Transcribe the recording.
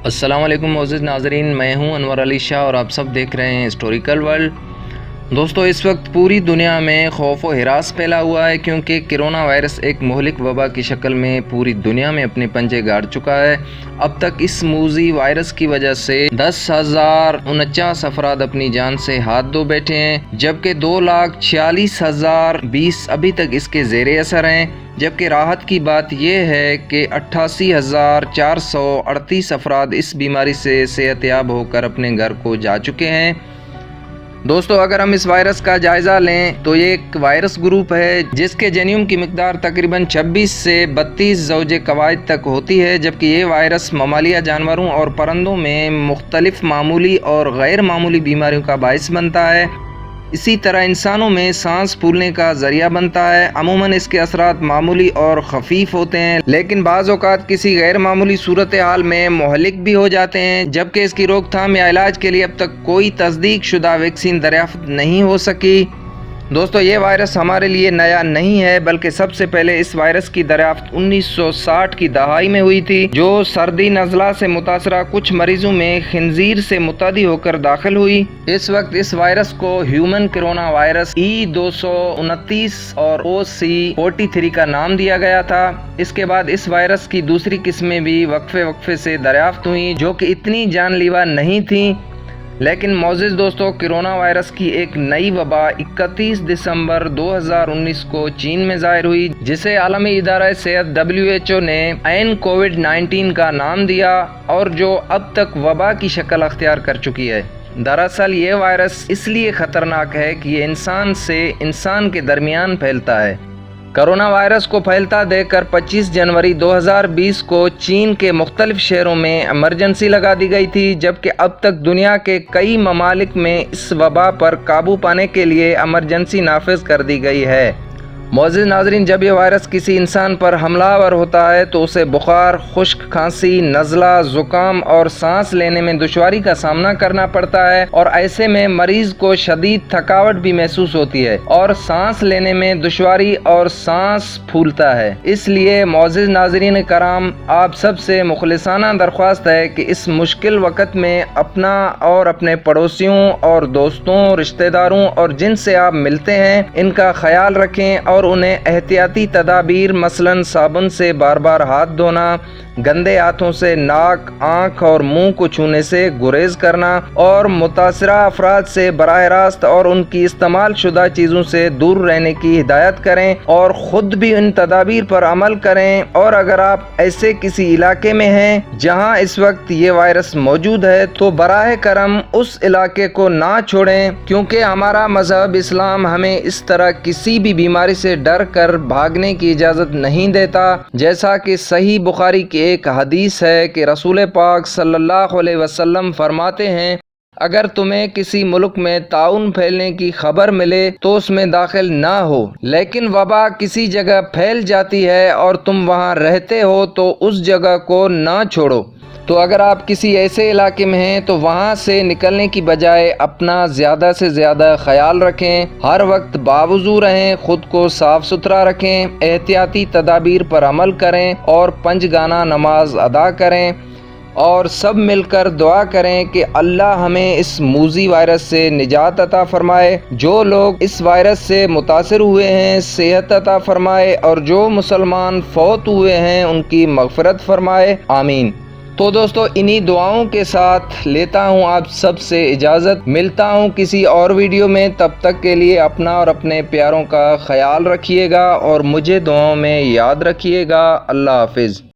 السلام علیکم معزز ناظرین، میں ہوں انور علی شاہ اور آپ سب دیکھ رہے ہیں ہسٹوریکل ورلڈ۔ دوستو، اس وقت پوری دنیا میں خوف و ہراس پھیلا ہوا ہے کیونکہ کرونا وائرس ایک مہلک وبا کی شکل میں پوری دنیا میں اپنے پنجے گاڑ چکا ہے۔ اب تک اس موذی وائرس کی وجہ سے 10,049 افراد اپنی جان سے ہاتھ دھو بیٹھے ہیں، جبکہ 2,46,020 ابھی تک اس کے زیر اثر ہیں۔ جبکہ راحت کی بات یہ ہے کہ 88,438 افراد اس بیماری سے صحت یاب ہو کر اپنے گھر کو جا چکے ہیں۔ دوستو، اگر ہم اس وائرس کا جائزہ لیں تو یہ ایک وائرس گروپ ہے جس کے جنیوم کی مقدار تقریباً 26 سے 32 زوج قواعد تک ہوتی ہے، جبکہ یہ وائرس ممالیہ جانوروں اور پرندوں میں مختلف معمولی اور غیر معمولی بیماریوں کا باعث بنتا ہے۔ اسی طرح انسانوں میں سانس پھولنے کا ذریعہ بنتا ہے۔ عموماً اس کے اثرات معمولی اور خفیف ہوتے ہیں، لیکن بعض اوقات کسی غیر معمولی صورتحال میں مہلک بھی ہو جاتے ہیں، جبکہ اس کی روک تھام یا علاج کے لیے اب تک کوئی تصدیق شدہ ویکسین دریافت نہیں ہو سکی۔ دوستو، یہ وائرس ہمارے لیے نیا نہیں ہے، بلکہ سب سے پہلے اس وائرس کی دریافت 1960 کی دہائی میں ہوئی تھی، جو سردی نزلہ سے متاثرہ کچھ مریضوں میں خنزیر سے متعدی ہو کر داخل ہوئی۔ اس وقت اس وائرس کو ہیومن کرونا وائرس E229 اور OC43 کا نام دیا گیا تھا۔ اس کے بعد اس وائرس کی دوسری قسمیں بھی وقفے سے دریافت ہوئیں، جو کہ اتنی جان لیوا نہیں تھیں۔ لیکن معزز دوستو، کرونا وائرس کی ایک نئی وبا 31 دسمبر 2019 کو چین میں ظاہر ہوئی، جسے عالمی ادارہ صحت WHO نے hain COVID-19 کا نام دیا اور جو اب تک وبا کی شکل اختیار کر چکی ہے۔ دراصل یہ وائرس اس لیے خطرناک ہے کہ یہ انسان سے انسان کے درمیان پھیلتا ہے۔ کرونا وائرس کو پھیلتا دیکھ کر 25 جنوری 2020 کو چین کے مختلف شہروں میں ایمرجنسی لگا دی گئی تھی، جبکہ اب تک دنیا کے کئی ممالک میں اس وبا پر قابو پانے کے لیے ایمرجنسی نافذ کر دی گئی ہے۔ معزز ناظرین، جب یہ وائرس کسی انسان پر حملہ آور ہوتا ہے تو اسے بخار، خشک کھانسی، نزلہ، زکام اور سانس لینے میں دشواری کا سامنا کرنا پڑتا ہے، اور ایسے میں مریض کو شدید تھکاوٹ بھی محسوس ہوتی ہے اور سانس لینے میں دشواری اور سانس پھولتا ہے۔ اس لیے معزز ناظرین کرام، آپ سب سے مخلصانہ درخواست ہے کہ اس مشکل وقت میں اپنا اور اپنے پڑوسیوں اور دوستوں، رشتہ داروں اور جن سے آپ ملتے ہیں ان کا خیال رکھیں اور انہیں احتیاطی تدابیر مثلاً صابن سے بار بار ہاتھ دھونا، گندے ہاتھوں سے ناک، آنکھ اور منہ کو چھونے سے گریز کرنا، اور متاثرہ افراد سے براہ راست اور ان کی استعمال شدہ چیزوں سے دور رہنے کی ہدایت کریں اور خود بھی ان تدابیر پر عمل کریں۔ اور اگر آپ ایسے کسی علاقے میں ہیں جہاں اس وقت یہ وائرس موجود ہے تو براہ کرم اس علاقے کو نہ چھوڑیں، کیونکہ ہمارا مذہب اسلام ہمیں اس طرح کسی بھی بیماری سے ڈر کر بھاگنے کی اجازت نہیں دیتا، جیسا کہ صحیح بخاری کی ایک حدیث ہے کہ رسول پاک صلی اللہ علیہ وسلم فرماتے ہیں، اگر تمہیں کسی ملک میں طاعون پھیلنے کی خبر ملے تو اس میں داخل نہ ہو، لیکن وبا کسی جگہ پھیل جاتی ہے اور تم وہاں رہتے ہو تو اس جگہ کو نہ چھوڑو۔ تو اگر آپ کسی ایسے علاقے میں ہیں تو وہاں سے نکلنے کی بجائے اپنا زیادہ سے زیادہ خیال رکھیں، ہر وقت باوضو رہیں، خود کو صاف ستھرا رکھیں، احتیاطی تدابیر پر عمل کریں اور 5 گانا نماز ادا کریں، اور سب مل کر دعا کریں کہ اللہ ہمیں اس موذی وائرس سے نجات عطا فرمائے، جو لوگ اس وائرس سے متاثر ہوئے ہیں صحت عطا فرمائے، اور جو مسلمان فوت ہوئے ہیں ان کی مغفرت فرمائے، آمین۔ تو دوستو، انہی دعاؤں کے ساتھ لیتا ہوں آپ سب سے اجازت، ملتا ہوں کسی اور ویڈیو میں، تب تک کے لیے اپنا اور اپنے پیاروں کا خیال رکھیے گا اور مجھے دعاؤں میں یاد رکھیے گا۔ اللہ حافظ۔